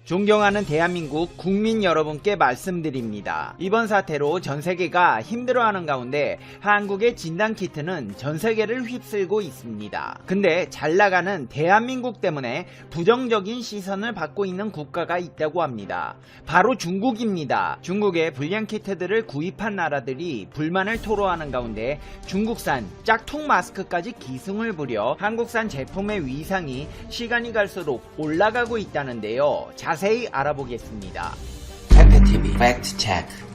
존경하는 대한민국 국민 여러분께 말씀드립니다. 이번 사태로 전세계가 힘들어하는 가운데 한국의 진단키트는 전세계를 휩쓸고 있습니다. 근데 잘나가는 대한민국 때문에 부정적인 시선을 받고 있는 국가가 있다고 합니다. 바로 중국입니다. 중국의 불량키트들을 구입한 나라들이 불만을 토로하는 가운데 중국산 짝퉁 마스크까지 기승을 부려 한국산 제품의 위상이 시간이 갈수록 올라가고 있다는데요. 자세히 알아보겠습니다. 팩트TV 팩트체크.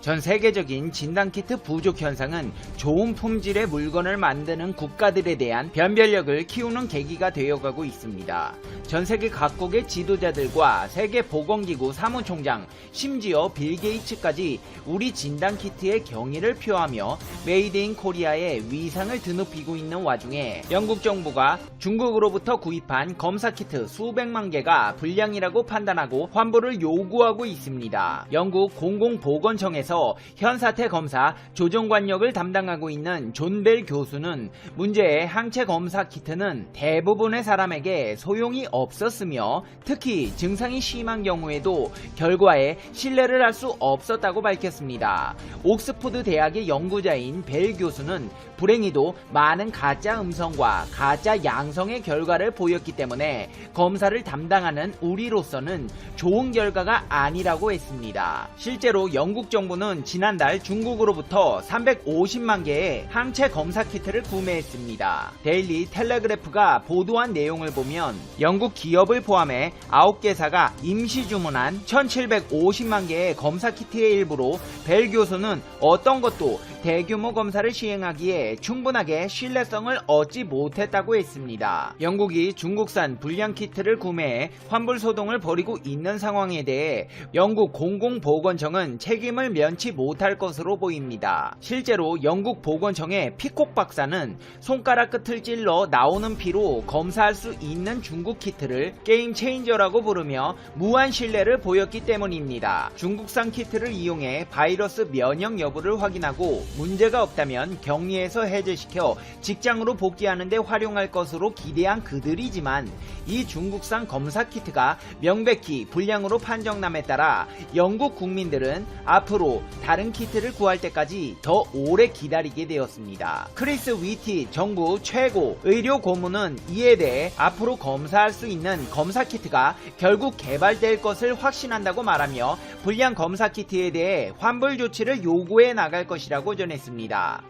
전 세계적인 진단키트 부족 현상은 좋은 품질의 물건을 만드는 국가들에 대한 변별력을 키우는 계기가 되어가고 있습니다. 전 세계 각국의 지도자들과 세계보건기구 사무총장, 심지어 빌 게이츠까지 우리 진단키트의 경의를 표하며 메이드 인 코리아의 위상을 드높이고 있는 와중에 영국 정부가 중국으로부터 구입한 검사키트 수백만 개가 불량이라고 판단하고 환불을 요구하고 있습니다. 영국 공공보건청에서 현사태 검사 조정관역을 담당하고 있는 존 벨 교수는 문제의 항체 검사 키트는 대부분의 사람에게 소용이 없었으며 특히 증상이 심한 경우에도 결과에 신뢰를 할 수 없었다고 밝혔습니다. 옥스포드 대학의 연구자인 벨 교수는 불행히도 많은 가짜 음성과 가짜 양성의 결과를 보였기 때문에 검사를 담당하는 우리로서는 좋은 결과가 아니라고 했습니다. 실제로 영국 정부는 지난달 중국으로부터 350만 개의 항체 검사 키트를 구매했습니다. 데일리 텔레그래프가 보도한 내용을 보면 영국 기업을 포함해 9개사가 임시 주문한 1750만 개의 검사 키트의 일부로 벨 교수는 어떤 것도 대규모 검사를 시행하기에 충분하게 신뢰성을 얻지 못했다고 했습니다. 영국이 중국산 불량 키트를 구매해 환불 소동을 벌이고 있는 상황에 대해 영국 공공보건청은 책임을 면치 못할 것으로 보입니다. 실제로 영국 보건청의 피콕 박사는 손가락 끝을 찔러 나오는 피로 검사할 수 있는 중국 키트를 게임 체인저라고 부르며 무한 신뢰를 보였기 때문입니다. 중국산 키트를 이용해 바이러스 면역 여부를 확인하고 문제가 없다면 격리해서 해제시켜 직장으로 복귀하는 데 활용할 것으로 기대한 그들이지만 이 중국산 검사 키트가 명백히 불량으로 판정남에 따라 영국 국민들은 앞으로 다른 키트를 구할 때까지 더 오래 기다리게 되었습니다. 크리스 위티 정부 최고 의료 고문은 이에 대해 앞으로 검사할 수 있는 검사 키트가 결국 개발될 것을 확신한다고 말하며 불량 검사 키트에 대해 환불 조치를 요구해 나갈 것이라고 전했습니다.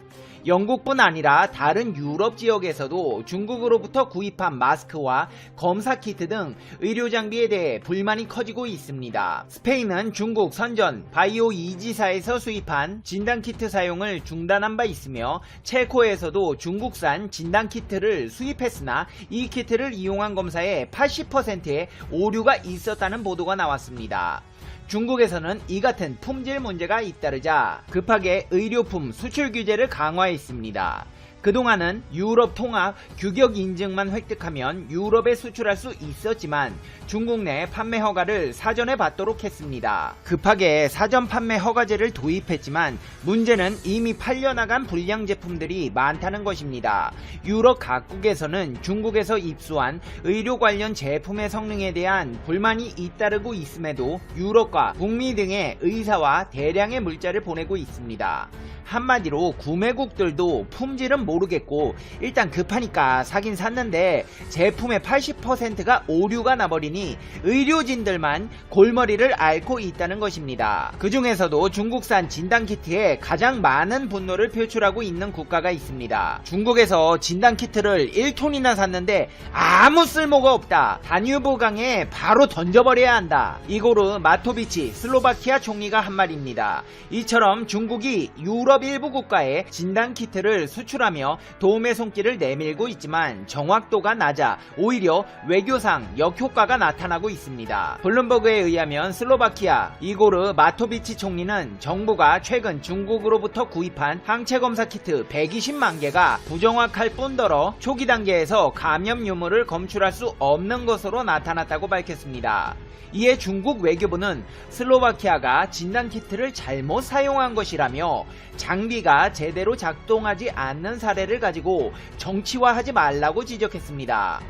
영국뿐 아니라 다른 유럽 지역에서도 중국으로부터 구입한 마스크와 검사 키트 등 의료 장비에 대해 불만이 커지고 있습니다. 스페인은 중국 선전 바이오 이지사에서 수입한 진단키트 사용을 중단한 바 있으며 체코에서도 중국산 진단키트를 수입했으나 이 키트를 이용한 검사에 80%의 오류가 있었다는 보도가 나왔습니다. 중국에서는 이 같은 품질 문제가 잇따르자 급하게 의료품 수출 규제를 강화했습니다. 그동안은 유럽 통합 규격 인증만 획득하면 유럽에 수출할 수 있었지만 중국 내 판매 허가를 사전에 받도록 했습니다. 급하게 사전 판매 허가제를 도입했지만 문제는 이미 팔려나간 불량 제품들이 많다는 것입니다. 유럽 각국에서는 중국에서 입수한 의료 관련 제품의 성능에 대한 불만이 잇따르고 있음에도 유럽과 북미 등의 의사와 대량의 물자를 보내고 있습니다. 한마디로 구매국들도 품질은 모르겠고 일단 급하니까 사긴 샀는데 제품의 80%가 오류가 나버리니 의료진들만 골머리를 앓고 있다는 것입니다. 그 중에서도 중국산 진단키트에 가장 많은 분노를 표출하고 있는 국가가 있습니다. 중국에서 진단키트를 1톤이나 샀는데 아무 쓸모가 없다. 다뉴브강에 바로 던져버려야 한다. 이고르 마토비치 슬로바키아 총리가 한 말입니다. 이처럼 중국이 유럽 일부 국가에 진단키트를 수출하며 도움의 손길을 내밀고 있지만 정확도가 낮아 오히려 외교상 역효과가 나타나고 있습니다. 블룸버그에 의하면 슬로바키아 이고르 마토비치 총리는 정부가 최근 중국으로부터 구입한 항체 검사 키트 120만 개가 부정확할 뿐더러 초기 단계에서 감염 유무를 검출할 수 없는 것으로 나타났다고 밝혔습니다. 이에 중국 외교부는 슬로바키아가 진단키트를 잘못 사용한 것이라며 장비가 제대로 작동하지 않는 사례를 가지고 정치화하지 말라고 지적했습니다.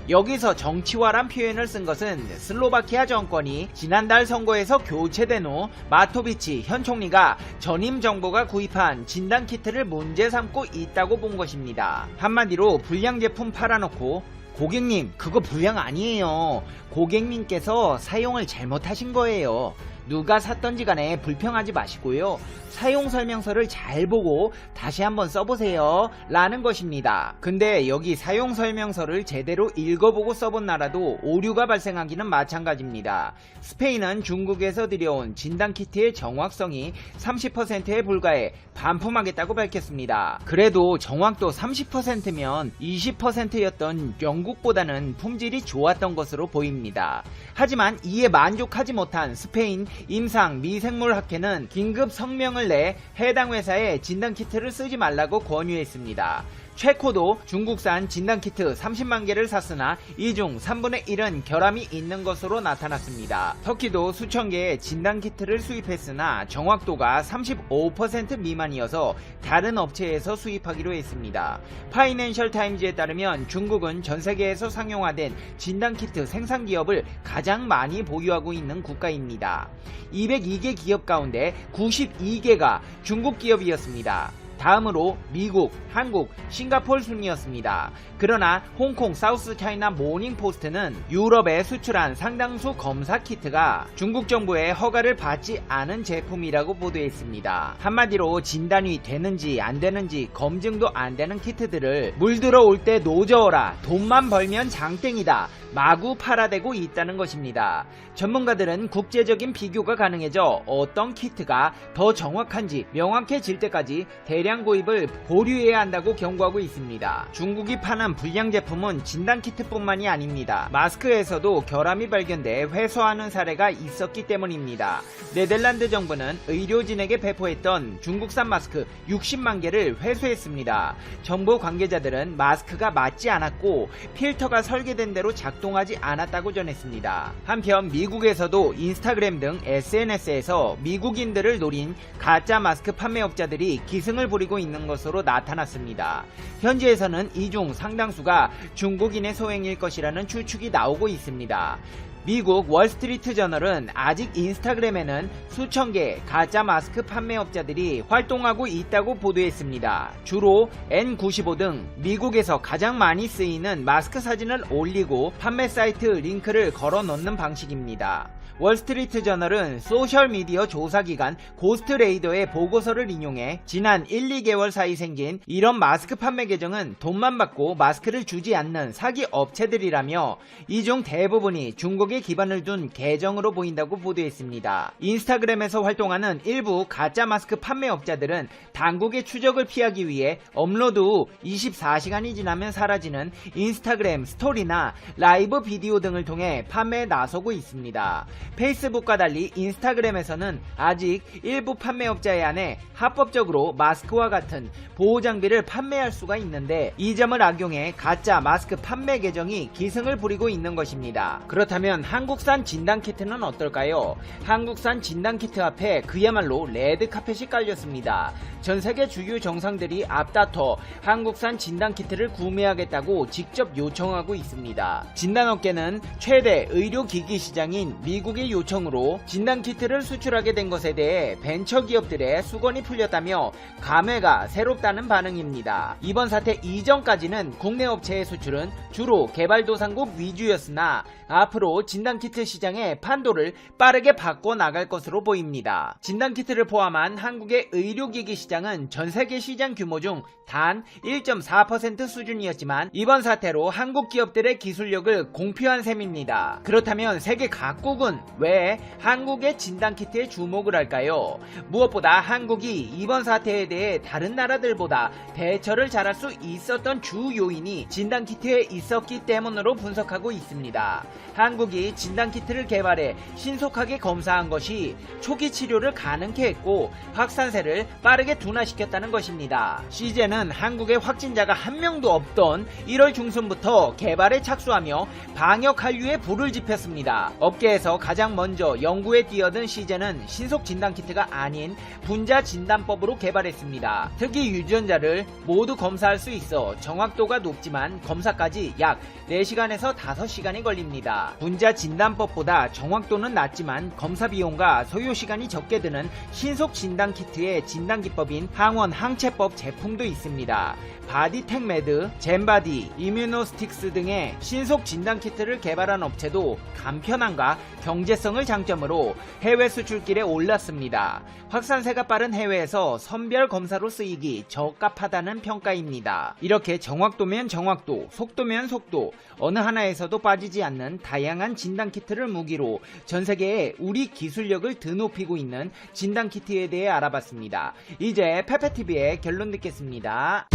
여기서 정치화란 표현을 쓴 것은 슬로바키아 정권이 지난달 선거에서 교체된 후 마토비치 현 총리가 전임 정부가 구입한 진단키트를 문제 삼고 있다고 본 것입니다. 한마디로 불량 제품 팔아놓고 고객님 그거 불량 아니에요. 고객님께서 사용을 잘못하신 거예요. 누가 샀던지 간에 불평하지 마시고요. 사용 설명서를 잘 보고 다시 한번 써보세요 라는 것입니다. 근데 여기 사용 설명서를 제대로 읽어보고 써본 나라도 오류가 발생하기는 마찬가지입니다. 스페인은 중국에서 들여온 진단키트의 정확성이 30%에 불과해 반품하겠다고 밝혔습니다. 그래도 정확도 30%면 20%였던 영국보다는 품질이 좋았던 것으로 보입니다. 하지만 이에 만족하지 못한 스페인 임상 미생물 학회는 긴급 성명을 내 해당 회사에 진단키트를 쓰지 말라고 권유했습니다. 체코도 중국산 진단키트 30만 개를 샀으나 이 중 3분의 1은 결함이 있는 것으로 나타났습니다. 터키도 수천 개의 진단키트를 수입했으나 정확도가 35% 미만이어서 다른 업체에서 수입하기로 했습니다. 파이낸셜 타임즈에 따르면 중국은 전 세계에서 상용화된 진단키트 생산 기업을 가장 많이 보유하고 있는 국가입니다. 202개 기업 가운데 92개가 중국 기업이었습니다. 다음으로 미국, 한국, 싱가포르 순이었습니다. 그러나 홍콩 사우스 차이나 모닝 포스트는 유럽에 수출한 상당수 검사 키트가 중국 정부의 허가를 받지 않은 제품이라고 보도했습니다. 한마디로 진단이 되는지 안 되는지 검증도 안 되는 키트들을 물 들어올 때 노저어라 돈만 벌면 장땡이다 마구 팔아대고 있다는 것입니다. 전문가들은 국제적인 비교가 가능해져 어떤 키트가 더 정확한지 명확해질 때까지 대량 구입을 보류해야 한다고 경고하고 있습니다. 중국이 파는 불량 제품은 진단키트뿐만이 아닙니다. 마스크에서도 결함이 발견돼 회수하는 사례가 있었기 때문입니다. 네덜란드 정부는 의료진에게 배포했던 중국산 마스크 60만 개를 회수했습니다. 정부 관계자들은 마스크가 맞지 않았고 필터가 설계된 대로 작동하지 않았다고 전했습니다. 한편 미국에서도 인스타그램 등 SNS에서 미국인들을 노린 가짜 마스크 판매업자들이 기승을 부리고 있는 것으로 나타났습니다. 현지에서는 이 중 상당수가 중국인의 소행일 것이라는 추측이 나오고 있습니다. 미국 월스트리트 저널은 아직 인스타그램에는 수천 개 가짜 마스크 판매업자들이 활동하고 있다고 보도했습니다. 주로 N95 등 미국에서 가장 많이 쓰이는 마스크 사진을 올리고 판매 사이트 링크를 걸어 놓는 방식입니다. 월스트리트 저널은 소셜미디어 조사기관 고스트레이더의 보고서를 인용해 지난 1-2개월 사이 생긴 이런 마스크 판매 계정은 돈만 받고 마스크를 주지 않는 사기 업체들이라며 이 중 대부분이 중국에 기반을 둔 계정으로 보인다고 보도했습니다. 인스타그램에서 활동하는 일부 가짜 마스크 판매업자들은 당국의 추적을 피하기 위해 업로드 후 24시간이 지나면 사라지는 인스타그램 스토리나 라이브 비디오 등을 통해 판매에 나서고 있습니다. 페이스북과 달리 인스타그램에서는 아직 일부 판매업자에 한해 합법적으로 마스크와 같은 보호장비를 판매할 수가 있는데 이 점을 악용해 가짜 마스크 판매 계정이 기승을 부리고 있는 것입니다. 그렇다면 한국산 진단키트는 어떨까요? 한국산 진단키트 앞에 그야말로 레드카펫이 깔렸습니다. 전세계 주요 정상들이 앞다퉈 한국산 진단키트를 구매하겠다고 직접 요청하고 있습니다. 진단업계는 최대 의료기기 시장인 미국의 요청으로 진단키트를 수출하게 된 것에 대해 벤처기업들의 수건이 풀렸다며 감회가 새롭다는 반응입니다. 이번 사태 이전까지는 국내 업체의 수출은 주로 개발도상국 위주였으나 앞으로 진단키트 시장의 판도를 빠르게 바꿔나갈 것으로 보입니다. 진단키트를 포함한 한국의 의료기기 시장은 전세계 시장 규모 중 단 1.4% 수준이었지만 이번 사태로 한국 기업들의 기술력을 공표한 셈입니다. 그렇다면 세계 각국은 왜 한국의 진단키트에 주목을 할까요? 무엇보다 한국이 이번 사태에 대해 다른 나라들보다 대처를 잘할 수 있었던 주 요인이 진단키트에 있었기 때문으로 분석하고 있습니다. 한국이 전색이 진단키트를 개발해 신속하게 검사한 것이 초기 치료를 가능케 했고 확산세를 빠르게 둔화시켰다는 것입니다. 시제는 한국에 확진자가 한 명도 없던 1월 중순부터 개발에 착수하며 방역 한류에 불을 지폈습니다. 업계에서 가장 먼저 연구에 뛰어든 시제는 신속 진단키트가 아닌 분자 진단법으로 개발했습니다. 특히 유전자를 모두 검사할 수 있어 정확도가 높지만 검사까지 약 4시간에서 5시간이 걸립니다. 분자 진단법보다 정확도는 낮지만 검사 비용과 소요 시간이 적게 드는 신속 진단키트의 진단기법인 항원 항체법 제품도 있습니다. 바디텍메드, 젠바디, 이뮤노스틱스 등의 신속 진단키트를 개발한 업체도 간편함과 경제성을 장점으로 해외 수출길에 올랐습니다. 확산세가 빠른 해외에서 선별 검사로 쓰이기 적합하다는 평가입니다. 이렇게 정확도면 정확도, 속도면 속도, 어느 하나에서도 빠지지 않는 다양한 진단키트를 무기로 전 세계에 우리 기술력을 드높이고 있는 진단키트에 대해 알아봤습니다. 이제 페페TV의 결론 듣겠습니다.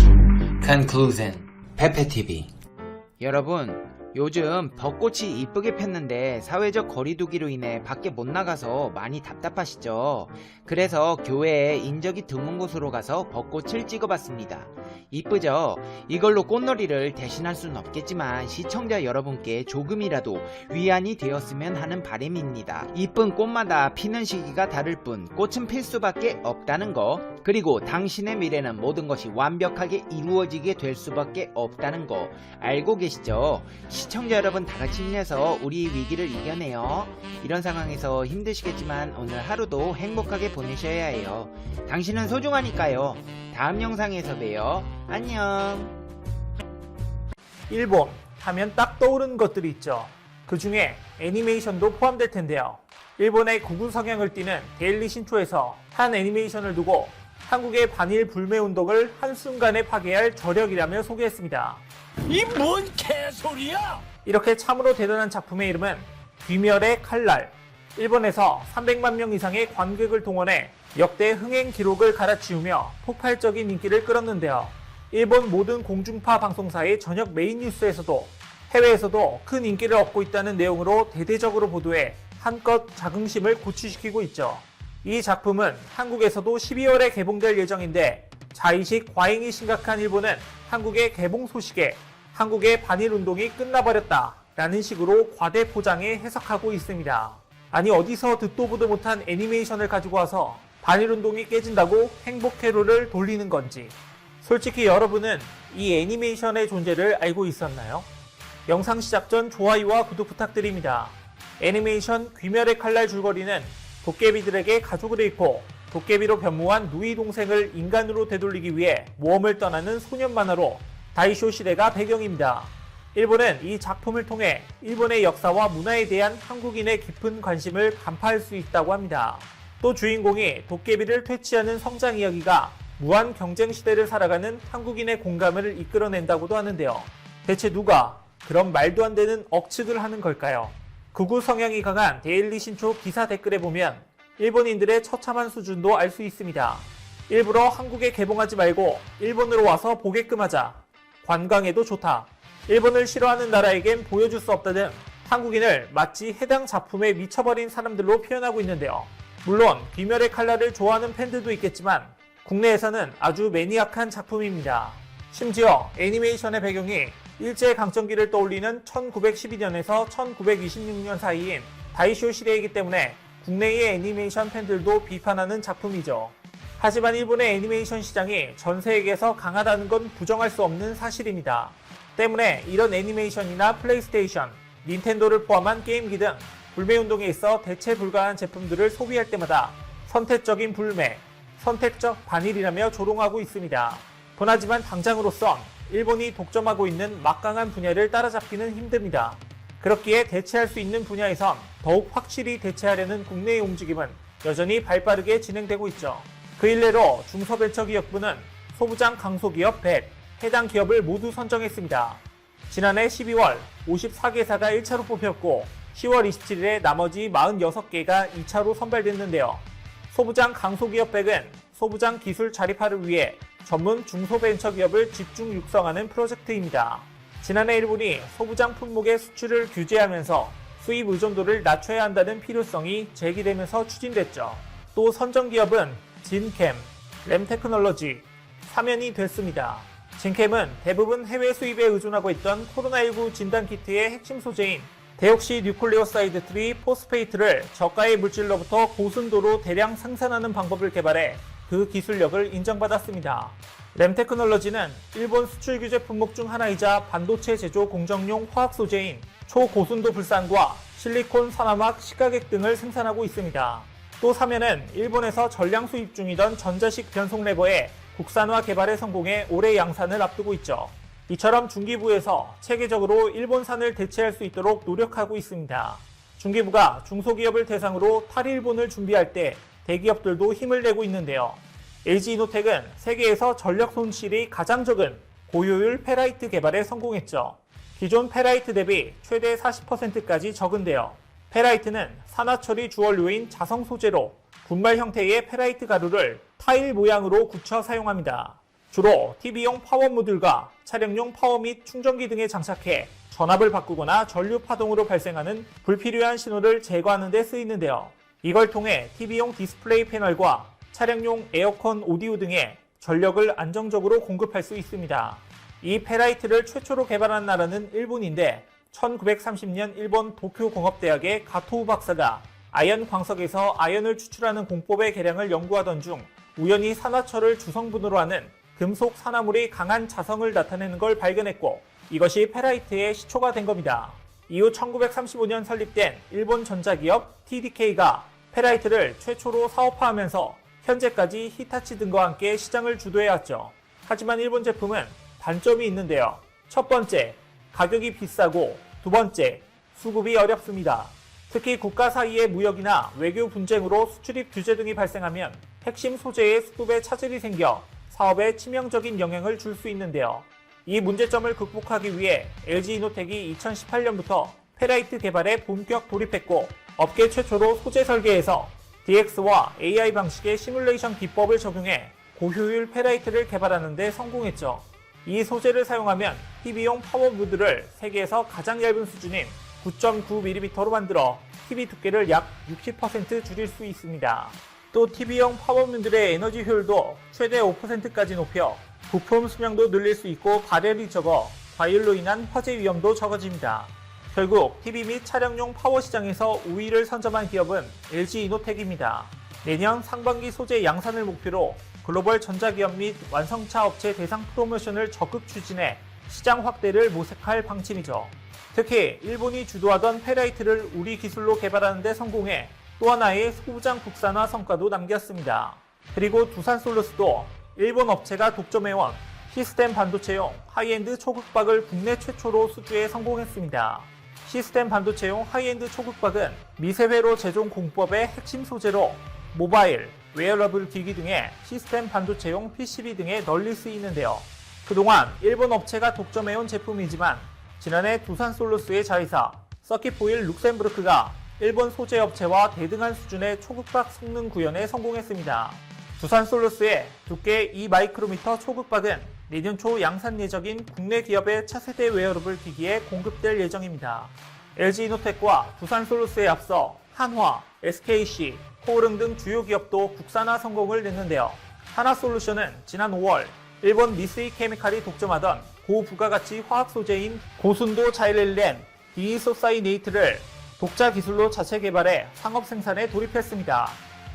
Conclusion. 페페TV. 여러분, 요즘 벚꽃이 이쁘게 폈는데 사회적 거리두기로 인해 밖에 못 나가서 많이 답답하시죠? 그래서 교회에 인적이 드문 곳으로 가서 벚꽃을 찍어봤습니다. 이쁘죠? 이걸로 꽃놀이를 대신할 수는 없겠지만 시청자 여러분께 조금이라도 위안이 되었으면 하는 바람입니다. 이쁜 꽃마다 피는 시기가 다를 뿐 꽃은 필 수밖에 없다는 거, 그리고 당신의 미래는 모든 것이 완벽하게 이루어지게 될 수밖에 없다는 거 알고 계시죠? 시청자 여러분 다같이 힘내서 우리 위기를 이겨내요. 이런 상황에서 힘드시겠지만 오늘 하루도 행복하게 보내셔야 해요. 당신은 소중하니까요. 다음 영상에서 봬요. 안녕. 일본 하면 딱 떠오르는 것들이 있죠. 그 중에 애니메이션도 포함될 텐데요. 일본의 극우 성향을 띠는 데일리 신초에서 한 애니메이션을 두고 한국의 반일 불매 운동을 한순간에 파괴할 저력이라며 소개했습니다. 이 뭔 개소리야! 이렇게 참으로 대단한 작품의 이름은 귀멸의 칼날. 일본에서 300만 명 이상의 관객을 동원해 역대 흥행 기록을 갈아치우며 폭발적인 인기를 끌었는데요. 일본 모든 공중파 방송사의 저녁 메인 뉴스에서도 해외에서도 큰 인기를 얻고 있다는 내용으로 대대적으로 보도해 한껏 자긍심을 고취시키고 있죠. 이 작품은 한국에서도 12월에 개봉될 예정인데 자의식 과잉이 심각한 일본은 한국의 개봉 소식에 한국의 반일 운동이 끝나버렸다 라는 식으로 과대 포장해 해석하고 있습니다. 아니 어디서 듣도 보도 못한 애니메이션을 가지고 와서 반일 운동이 깨진다고 행복 회로를 돌리는 건지. 솔직히 여러분은 이 애니메이션의 존재를 알고 있었나요? 영상 시작 전 좋아요와 구독 부탁드립니다. 애니메이션 귀멸의 칼날 줄거리는 도깨비들에게 가족을 잃고 도깨비로 변모한 누이 동생을 인간으로 되돌리기 위해 모험을 떠나는 소년 만화로 다이쇼 시대가 배경입니다. 일본은 이 작품을 통해 일본의 역사와 문화에 대한 한국인의 깊은 관심을 간파할 수 있다고 합니다. 또 주인공이 도깨비를 퇴치하는 성장 이야기가 무한 경쟁 시대를 살아가는 한국인의 공감을 이끌어낸다고도 하는데요. 대체 누가 그런 말도 안 되는 억측을 하는 걸까요? 극우 성향이 강한 데일리 신초 기사 댓글에 보면 일본인들의 처참한 수준도 알 수 있습니다. 일부러 한국에 개봉하지 말고 일본으로 와서 보게끔 하자. 관광에도 좋다. 일본을 싫어하는 나라에겐 보여줄 수 없다 등 한국인을 마치 해당 작품에 미쳐버린 사람들로 표현하고 있는데요. 물론 귀멸의 칼날을 좋아하는 팬들도 있겠지만 국내에서는 아주 매니악한 작품입니다. 심지어 애니메이션의 배경이 일제강점기를 떠올리는 1912년에서 1926년 사이인 다이쇼 시대이기 때문에 국내의 애니메이션 팬들도 비판하는 작품이죠. 하지만 일본의 애니메이션 시장이 전 세계에서 강하다는 건 부정할 수 없는 사실입니다. 때문에 이런 애니메이션이나 플레이스테이션, 닌텐도를 포함한 게임기 등 불매운동에 있어 대체 불가한 제품들을 소비할 때마다 선택적인 불매, 선택적 반일이라며 조롱하고 있습니다. 분하지만 당장으로선 일본이 독점하고 있는 막강한 분야를 따라잡기는 힘듭니다. 그렇기에 대체할 수 있는 분야에선 더욱 확실히 대체하려는 국내의 움직임은 여전히 발빠르게 진행되고 있죠. 그 일례로 중소벤처기업부는 소부장 강소기업 100, 해당 기업을 모두 선정했습니다. 지난해 12월 54개사가 1차로 뽑혔고 10월 27일에 나머지 46개가 2차로 선발됐는데요. 소부장 강소기업 100은 소부장 기술 자립화를 위해 전문 중소벤처기업을 집중 육성하는 프로젝트입니다. 지난해 일본이 소부장 품목의 수출을 규제하면서 수입 의존도를 낮춰야 한다는 필요성이 제기되면서 추진됐죠. 또 선정기업은 진캠, 램테크놀로지, 사면이 됐습니다. 진캠은 대부분 해외 수입에 의존하고 있던 코로나19 진단키트의 핵심 소재인 데옥시 뉴클레오사이드 3 포스페이트를 저가의 물질로부터 고순도로 대량 생산하는 방법을 개발해 그 기술력을 인정받았습니다. 램테크놀로지는 일본 수출 규제 품목 중 하나이자 반도체 제조 공정용 화학 소재인 초고순도 불산과 실리콘 산화막 시가객 등을 생산하고 있습니다. 또 사면은 일본에서 전량 수입 중이던 전자식 변속 레버의 국산화 개발에 성공해 올해 양산을 앞두고 있죠. 이처럼 중기부에서 체계적으로 일본산을 대체할 수 있도록 노력하고 있습니다. 중기부가 중소기업을 대상으로 탈일본을 준비할 때 대기업들도 힘을 내고 있는데요. LG이노텍은 세계에서 전력 손실이 가장 적은 고효율 페라이트 개발에 성공했죠. 기존 페라이트 대비 최대 40%까지 적은데요. 페라이트는 산화처리 주원료인 자성 소재로 분말 형태의 페라이트 가루를 타일 모양으로 굳혀 사용합니다. 주로 TV용 파워 모듈과 차량용 파워 및 충전기 등에 장착해 전압을 바꾸거나 전류 파동으로 발생하는 불필요한 신호를 제거하는 데 쓰이는데요. 이걸 통해 TV용 디스플레이 패널과 차량용 에어컨 오디오 등에 전력을 안정적으로 공급할 수 있습니다. 이 페라이트를 최초로 개발한 나라는 일본인데 1930년 일본 도쿄공업대학의 가토우 박사가 아연 광석에서 아연을 추출하는 공법의 개량을 연구하던 중 우연히 산화철을 주성분으로 하는 금속 산화물이 강한 자성을 나타내는 걸 발견했고 이것이 페라이트의 시초가 된 겁니다. 이후 1935년 설립된 일본 전자기업 TDK가 페라이트를 최초로 사업화하면서 현재까지 히타치 등과 함께 시장을 주도해왔죠. 하지만 일본 제품은 단점이 있는데요. 첫 번째, 가격이 비싸고 두 번째, 수급이 어렵습니다. 특히 국가 사이의 무역이나 외교 분쟁으로 수출입 규제 등이 발생하면 핵심 소재의 수급에 차질이 생겨 사업에 치명적인 영향을 줄 수 있는데요. 이 문제점을 극복하기 위해 LG이노텍이 2018년부터 페라이트 개발에 본격 돌입했고 업계 최초로 소재 설계에서 DX와 AI 방식의 시뮬레이션 기법을 적용해 고효율 페라이트를 개발하는 데 성공했죠. 이 소재를 사용하면 TV용 파워 모듈을 세계에서 가장 얇은 수준인 9.9mm로 만들어 TV 두께를 약 60% 줄일 수 있습니다. 또 TV용 파워 모듈의 에너지 효율도 최대 5%까지 높여 부품 수명도 늘릴 수 있고 발열이 적어 과율로 인한 화재 위험도 적어집니다. 결국 TV 및 차량용 파워 시장에서 우위를 선점한 기업은 LG이노텍입니다. 내년 상반기 소재 양산을 목표로 글로벌 전자기업 및 완성차 업체 대상 프로모션을 적극 추진해 시장 확대를 모색할 방침이죠. 특히 일본이 주도하던 페라이트를 우리 기술로 개발하는 데 성공해 또 하나의 소부장 국산화 성과도 남겼습니다. 그리고 두산솔루스도 일본 업체가 독점해온 시스템 반도체용 하이엔드 초극박을 국내 최초로 수주에 성공했습니다. 시스템 반도체용 하이엔드 초극박은 미세회로 제종 공법의 핵심 소재로 모바일, 웨어러블 기기 등의 시스템 반도체용 PCB 등에 널리 쓰이는데요. 그동안 일본 업체가 독점해온 제품이지만 지난해 두산솔루스의 자회사 서킷포일 룩셈부르크가 일본 소재 업체와 대등한 수준의 초극박 성능 구현에 성공했습니다. 두산솔루스의 두께 2마이크로미터 초극박은 내년 초 양산 예정인 국내 기업의 차세대 웨어러블 기기에 공급될 예정입니다. LG이노텍과 두산솔루스에 앞서 한화, SKC, 코오릉 등 주요 기업도 국산화 성공을 냈는데요. 하나솔루션은 지난 5월 일본 미쓰이 케미칼이 독점하던 고부가가치 화학 소재인 고순도 자일렐렌 디이소사이네이트를 독자 기술로 자체 개발해 상업 생산에 돌입했습니다.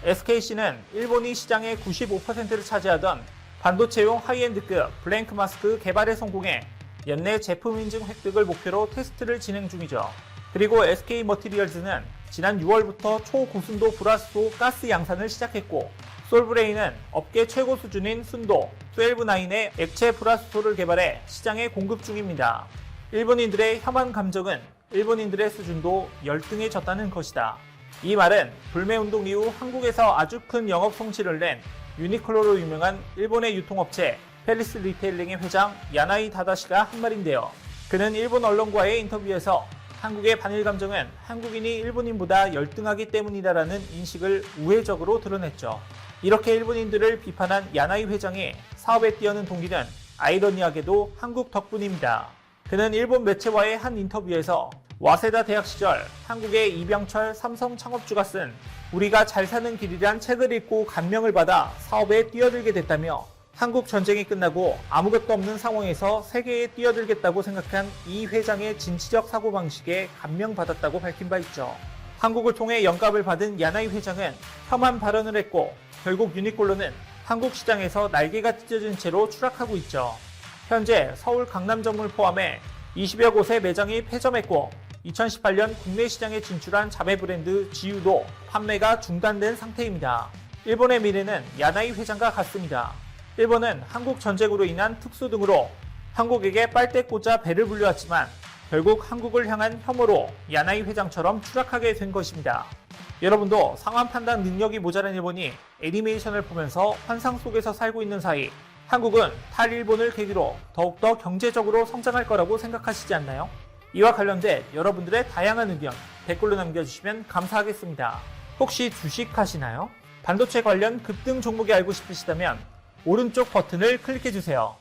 SKC는 일본이 시장의 95%를 차지하던 반도체용 하이엔드급 블랭크 마스크 개발에 성공해 연내 제품 인증 획득을 목표로 테스트를 진행 중이죠. 그리고 SK 머티리얼즈는 지난 6월부터 초고순도 불화수소 가스 양산을 시작했고 솔브레인은 업계 최고 수준인 순도 12-9의 액체 불화수소를 개발해 시장에 공급 중입니다. 일본인들의 혐한 감정은 일본인들의 수준도 열등해졌다는 것이다. 이 말은 불매운동 이후 한국에서 아주 큰 영업 성취를 낸 유니클로로 유명한 일본의 유통업체 페리스 리테일링의 회장 야나이 다다시가 한 말인데요. 그는 일본 언론과의 인터뷰에서 한국의 반일 감정은 한국인이 일본인보다 열등하기 때문이다라는 인식을 우회적으로 드러냈죠. 이렇게 일본인들을 비판한 야나이 회장이 사업에 뛰어든 동기는 아이러니하게도 한국 덕분입니다. 그는 일본 매체와의 한 인터뷰에서 와세다 대학 시절 한국의 이병철 삼성 창업주가 쓴 우리가 잘 사는 길이란 책을 읽고 감명을 받아 사업에 뛰어들게 됐다며 한국 전쟁이 끝나고 아무것도 없는 상황에서 세계에 뛰어들겠다고 생각한 이 회장의 진취적 사고방식에 감명받았다고 밝힌 바 있죠. 한국을 통해 영감을 받은 야나이 회장은 험한 발언을 했고 결국 유니콜로는 한국 시장에서 날개가 찢어진 채로 추락하고 있죠. 현재 서울 강남점을 포함해 20여 곳의 매장이 폐점했고 2018년 국내 시장에 진출한 자매 브랜드 지유도 판매가 중단된 상태입니다. 일본의 미래는 야나이 회장과 같습니다. 일본은 한국 전쟁으로 인한 특수 등으로 한국에게 빨대 꽂아 배를 불려왔지만 결국 한국을 향한 혐오로 야나이 회장처럼 추락하게 된 것입니다. 여러분도 상황 판단 능력이 모자란 일본이 애니메이션을 보면서 환상 속에서 살고 있는 사이 한국은 탈일본을 계기로 더욱더 경제적으로 성장할 거라고 생각하시지 않나요? 이와 관련된 여러분들의 다양한 의견 댓글로 남겨주시면 감사하겠습니다. 혹시 주식 하시나요? 반도체 관련 급등 종목이 알고 싶으시다면 오른쪽 버튼을 클릭해주세요.